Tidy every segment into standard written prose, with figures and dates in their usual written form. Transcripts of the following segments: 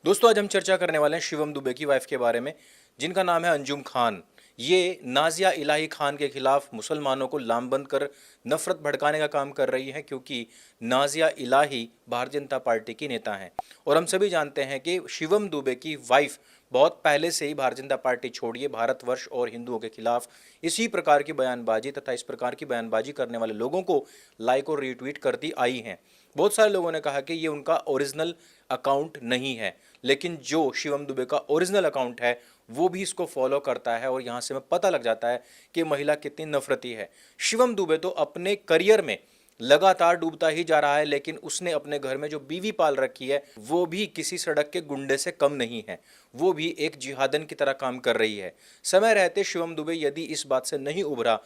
दोस्तों आज हम चर्चा करने वाले हैं शिवम दुबे की वाइफ के बारे में, जिनका नाम है अंजुम खान। ये नाजिया इलाही खान के खिलाफ मुसलमानों को लामबंद कर नफरत भड़काने का काम कर रही हैं, क्योंकि नाजिया इलाही भारतीय जनता पार्टी की नेता हैं। और हम सभी जानते हैं कि शिवम दुबे की वाइफ बहुत पहले से ही भारतीय जनता पार्टी छोड़िए भारतवर्ष और हिंदुओं के खिलाफ इसी प्रकार की बयानबाजी तथा इस प्रकार की बयानबाजी करने वाले लोगों को लाइक और रीट्वीट करती आई हैं। बहुत सारे लोगों ने कहा कि ये उनका ओरिजिनल अकाउंट नहीं है, लेकिन जो शिवम दुबे का ओरिजिनल अकाउंट है वो भी इसको फॉलो करता है और यहाँ से हमें पता लग जाता है कि महिला कितनी नफरती है। शिवम दुबे तो अपने करियर में लगातार डूबता ही जा रहा है, लेकिन उसने अपने घर में जो बीवी पाल रखी है वो भी किसी सड़क के गुंडे से कम नहीं है, वो भी एक जिहादन की तरह काम कर रही है। समय रहते शिवम दुबे यदि इस बात से नहीं उभरा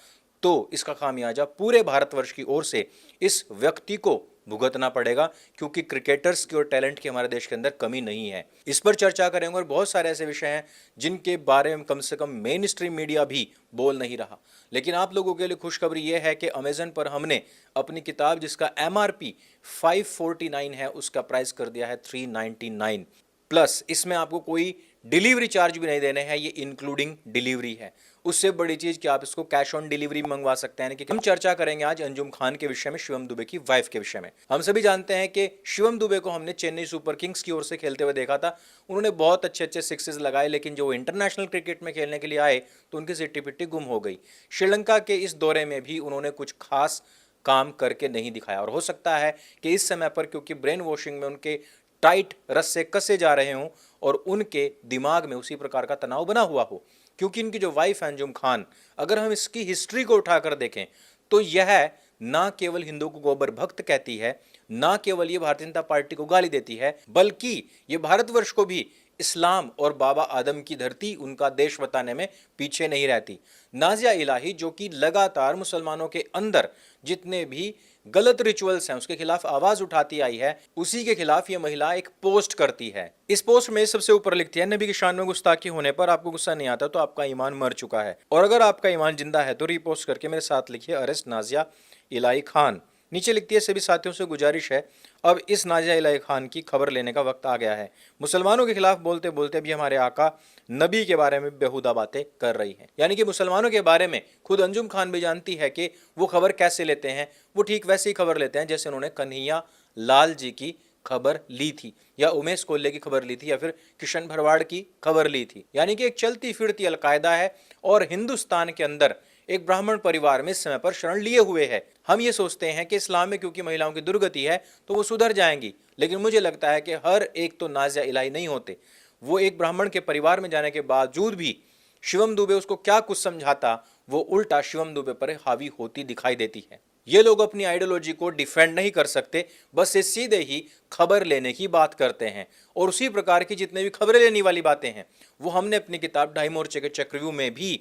तो इसका खामियाजा पूरे भारतवर्ष की ओर से इस व्यक्ति को भुगतना पड़ेगा, क्योंकि क्रिकेटर्स की और टैलेंट की हमारे देश के अंदर कमी नहीं है। इस पर चर्चा करेंगे और बहुत सारे ऐसे विषय हैं जिनके बारे में कम से कम मेन स्ट्रीम मीडिया भी बोल नहीं रहा। लेकिन आप लोगों के लिए खुशखबरी यह है कि अमेजन पर हमने अपनी किताब जिसका MRP 549 है उसका प्राइस कर दिया है 399 प्लस। इसमें आपको कोई डिलीवरी चार्ज भी नहीं देने हैं, ये इंक्लूडिंग डिलीवरी है। उससे बड़ी चीज कि आप इसको कैश ऑन डिलीवरी मंगवा सकते हैं। कि हम चर्चा करेंगे आज अंजुम खान के विषय में, शिवम दुबे की वाइफ के विषय में। हम सभी जानते हैं कि शिवम दुबे को हमने चेन्नई सुपर किंग्स की ओर से खेलते हुए देखा था। उन्होंने बहुत अच्छे अच्छे सिक्सेस लगाए, लेकिन जो इंटरनेशनल क्रिकेट में खेलने के लिए आए तो उनकी सिट्टी पिट्टी गुम हो गई। श्रीलंका के इस दौरे में भी उन्होंने कुछ खास काम करके नहीं दिखाया, और हो सकता है कि इस समय पर क्योंकि ब्रेन वॉशिंग में उनके टाइट रस्से कसे जा रहे हों और उनके दिमाग में उसी प्रकार का तनाव बना हुआ हो। क्योंकि इनकी जो वाइफ है अंजुम खान, अगर हम इसकी हिस्ट्री को उठाकर देखें तो यह ना केवल हिंदू को गोबर भक्त कहती है, ना केवल ये भारतीय जनता पार्टी को गाली देती है, बल्कि ये भारतवर्ष को भी इस्लाम और बाबा आदम की धरती उनका देश बताने में पीछे नहीं रहती। नाजिया इलाही जो कि लगातार मुसलमानों के अंदर जितने भी गलत रिचुअल्स हैं उसके खिलाफ आवाज उठाती आई है, उसी के खिलाफ ये महिला एक पोस्ट करती है। इस पोस्ट में सबसे ऊपर लिखती है, नबी की शान में गुस्ताखी होने पर आपको गुस्सा नहीं आता तो आपका ईमान मर चुका है, और अगर आपका ईमान जिंदा है तो रीपोस्ट करके मेरे साथ लिखिए अरेस्ट नाजिया इलाही खान। नीचे लिखती है, सभी साथियों से गुजारिश है अब इस नाजिया इलाही खान की खबर लेने का वक्त आ गया है। मुसलमानों के खिलाफ बोलते बोलते भी हमारे आका नबी के बारे में बेहुदा बातें कर रही हैं। यानी कि मुसलमानों के बारे में खुद अंजुम खान भी जानती है कि वो खबर कैसे लेते हैं। वो ठीक वैसे ही खबर लेते हैं जैसे उन्होंने कन्हैया लाल जी की खबर ली थी, या उमेश कोल्ले की खबर ली थी, या फिर किशन भरवाड़ की खबर ली थी। यानी कि एक चलती फिरती अलकायदा है और हिंदुस्तान के अंदर एक ब्राह्मण परिवार में इस समय पर शरण लिए हुए है। हम ये सोचते हैं कि इस्लाम में क्योंकि महिलाओं की दुर्गति है तो वो सुधर जाएंगी, लेकिन मुझे लगता है कि हर एक तो नाजिया इलाही नहीं होते। वो एक ब्राह्मण के परिवार में जाने के बावजूद भी शिवम दुबे उसको क्या कुछ समझाता, वो उल्टा शिवम दुबे पर हावी होती दिखाई देती है। ये लोग अपनी आइडियोलॉजी को डिफेंड नहीं कर सकते, बस ये सीधे ही खबर लेने की बात करते हैं। और उसी प्रकार की जितने भी खबरें लेने वाली बातें हैं वो हमने अपनी किताब ढाई मोर्चे के चक्रव्यूह में भी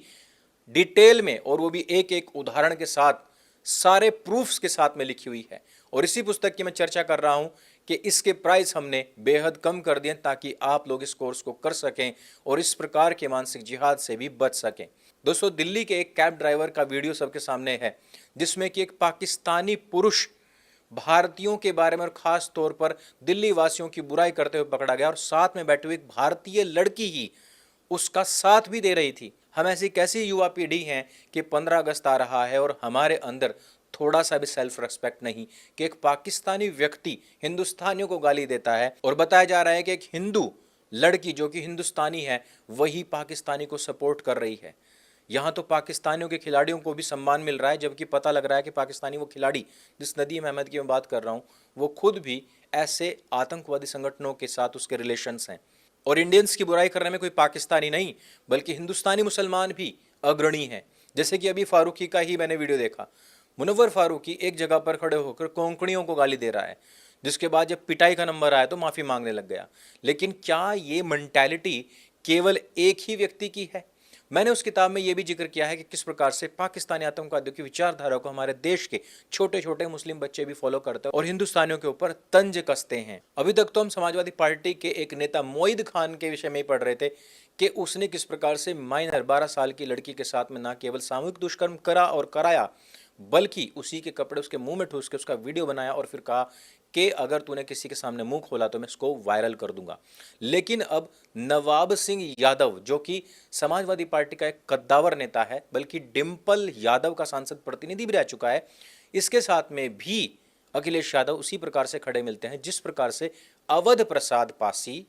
डिटेल में, और वो भी एक एक उदाहरण के साथ, सारे प्रूफ्स के साथ में लिखी हुई है। और इसी पुस्तक की मैं चर्चा कर रहा हूं कि इसके प्राइस हमने बेहद कम कर दिए ताकि आप लोग इस कोर्स को कर सकें और इस प्रकार के मानसिक जिहाद से भी बच सकें। दोस्तों, दिल्ली के एक कैब ड्राइवर का वीडियो सबके सामने है, जिसमें कि एक पाकिस्तानी पुरुष भारतीयों के बारे में और खास तौर पर दिल्ली वासियों की बुराई करते हुए पकड़ा गया, और साथ में बैठी हुई एक भारतीय लड़की ही उसका साथ भी दे रही थी। हम ऐसी कैसी युवा पीढ़ी हैं कि 15 अगस्त आ रहा है और हमारे अंदर थोड़ा सा भी सेल्फ रेस्पेक्ट नहीं, कि एक पाकिस्तानी व्यक्ति हिंदुस्तानियों को गाली देता है और बताया जा रहा है कि एक हिंदू लड़की जो कि हिंदुस्तानी है वही पाकिस्तानी को सपोर्ट कर रही है। यहाँ तो पाकिस्तानियों के खिलाड़ियों को भी सम्मान मिल रहा है, जबकि पता लग रहा है कि पाकिस्तानी वो खिलाड़ी जिस नदीम अहमद की मैं बात कर रहा हूँ वो खुद भी ऐसे आतंकवादी संगठनों के साथ उसके रिलेशंस हैं। और इंडियंस की बुराई करने में कोई पाकिस्तानी नहीं बल्कि हिंदुस्तानी मुसलमान भी अग्रणी हैं। जैसे कि अभी फारूकी का ही मैंने वीडियो देखा, मुनव्वर फारूकी एक जगह पर खड़े होकर कोंकणियों को गाली दे रहा है, जिसके बाद जब पिटाई का नंबर आया तो माफी मांगने लग गया। लेकिन क्या ये मेंटालिटी केवल एक ही व्यक्ति की है? मैंने उस किताब में यह भी जिक्र किया है कि किस प्रकार से पाकिस्तानी आतंकवादियों की विचारधारा को हमारे देश के छोटे छोटे मुस्लिम बच्चे भी फॉलो करते हैं और हिंदुस्तानियों के ऊपर तंज कसते हैं। अभी तक तो हम समाजवादी पार्टी के एक नेता मोईद खान के विषय में ही पढ़ रहे थे कि उसने किस प्रकार से माइनर 12 साल की लड़की के साथ में न केवल सामूहिक दुष्कर्म करा और कराया, बल्कि उसी के कपड़े उसके मुंह में ठूस के उसका वीडियो बनाया और फिर कहा कि अगर तूने किसी के सामने मुंह खोला तो मैं इसको वायरल कर दूंगा। लेकिन अब नवाब सिंह यादव, जो कि समाजवादी पार्टी का एक कद्दावर नेता है, बल्कि डिंपल यादव का सांसद प्रतिनिधि भी रह चुका है, इसके साथ में भी अखिलेश यादव उसी प्रकार से खड़े मिलते हैं जिस प्रकार से अवध प्रसाद पासी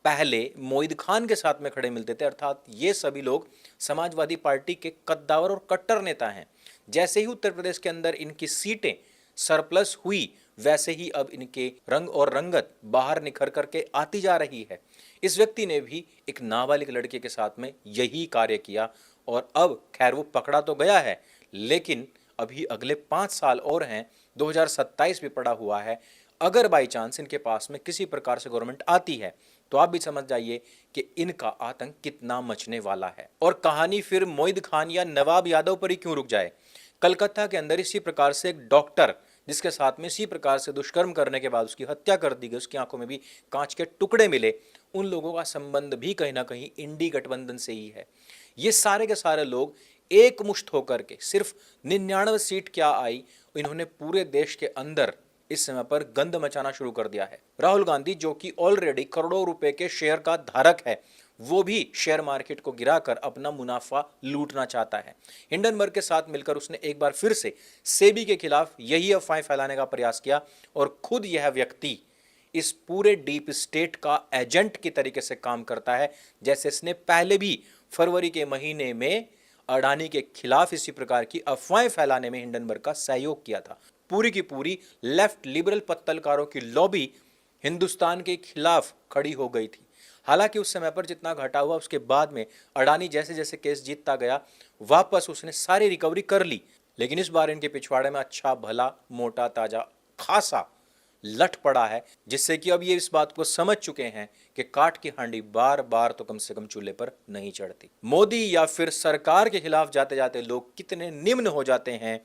पहले मोईद खान के साथ में खड़े मिलते थे। अर्थात ये सभी लोग समाजवादी पार्टी के कद्दावर और कट्टर नेता हैं। जैसे ही उत्तर प्रदेश के अंदर इनकी सीटें सरप्लस हुई, वैसे ही अब इनके रंग और रंगत बाहर निखर करके आती जा रही है। इस व्यक्ति ने भी एक नाबालिग लड़के के साथ में यही कार्य किया और अब खैर वो पकड़ा तो गया है, लेकिन अभी अगले 5 साल और हैं, 2027 भी पड़ा हुआ है। अगर बाई चांस इनके पास में किसी प्रकार से गवर्नमेंट आती है तो आप भी समझ जाइए कि इनका आतंक कितना मचने वाला है। और कहानी फिर मोईद खान या नवाब यादव पर ही क्यों रुक जाए। कलकत्ता के अंदर इसी प्रकार से एक डॉक्टर, जिसके साथ में इसी प्रकार से दुष्कर्म करने के बाद उसकी हत्या कर दी गई, उसकी आंखों में भी कांच के टुकड़े मिले, उन लोगों का संबंध भी कहीं ना कहीं इंडी गठबंधन से ही है। ये सारे के सारे लोग एक मुश्त होकर के, सिर्फ 99 सीट क्या आई, इन्होंने पूरे देश के अंदर इस समय पर गंद मचाना शुरू कर दिया है। राहुल गांधी, जो कि ऑलरेडी करोड़ों रुपए के शेयर का धारक है, वो भी शेयर मार्केट को गिराकर अपना मुनाफा लूटना चाहता है। हिंडनबर्ग के साथ मिलकर उसने एक बार फिर से सेबी के खिलाफ यही अफवाहें फैलाने का प्रयास किया और खुद यह व्यक्ति इस पूरे डीप स्टेट का एजेंट की तरीके से काम करता है। जैसे इसने पहले भी फरवरी के महीने में अडानी के खिलाफ इसी प्रकार की अफवाहें फैलाने में हिंडनबर्ग का सहयोग किया था। पूरी की पूरी लेफ्ट लिबरल पत्तलकारों की लॉबी हिंदुस्तान के खिलाफ खड़ी हो गई थी। हालांकि उस समय पर जितना घाटा हुआ, उसके बाद में अडानी जैसे जैसे केस जीतता गया, वापस उसने सारी रिकवरी कर ली। लेकिन इस बार इनके पिछवाड़े में अच्छा भला मोटा ताजा खासा लट पड़ा है, जिससे कि अब ये इस बात को समझ चुके हैं कि काट की हांडी बार बार तो कम से कम चूल्हे पर नहीं चढ़ती। मोदी या फिर सरकार के खिलाफ जाते जाते लोग कितने निम्न हो जाते हैं,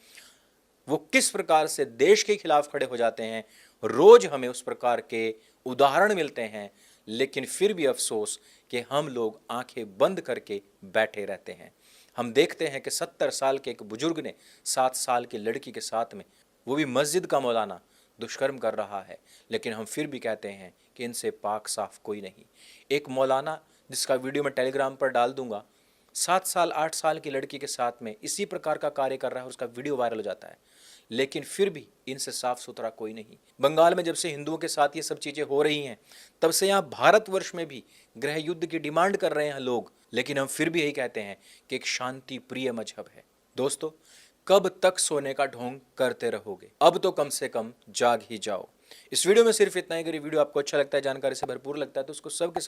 वो किस प्रकार से देश के खिलाफ खड़े हो जाते हैं, रोज हमें उस प्रकार के उदाहरण मिलते हैं। लेकिन फिर भी अफसोस कि हम लोग आंखें बंद करके बैठे रहते हैं। हम देखते हैं कि 70 साल के एक बुजुर्ग ने 7 साल की लड़की के साथ में, वो भी मस्जिद का मौलाना, दुष्कर्म कर रहा है, लेकिन हम फिर भी कहते हैं कि इनसे पाक साफ कोई नहीं। एक मौलाना, जिसका वीडियो मैं टेलीग्राम पर डाल दूंगा, 7 साल 8 साल की लड़की के साथ में इसी प्रकार का कार्य कर रहा है, उसका वीडियो वायरल हो जाता है, लेकिन फिर भी इनसे साफ सुथरा कोई नहीं। बंगाल में जब से हिंदुओं के साथ ये सब चीजें हो रही हैं, तब से यहाँ भारतवर्ष में भी गृह युद्ध की डिमांड कर रहे हैं लोग, लेकिन हम फिर भी यही कहते हैं कि एक शांति प्रिय मजहब है। दोस्तों, कब तक सोने का ढोंग करते रहोगे? अब तो कम से कम जाग ही जाओ। इस वीडियो में सिर्फ इतना ही। अगर ये वीडियो आपको अच्छा लगता है, जानकारी से भरपूर लगता है, तो उसको सबके साथ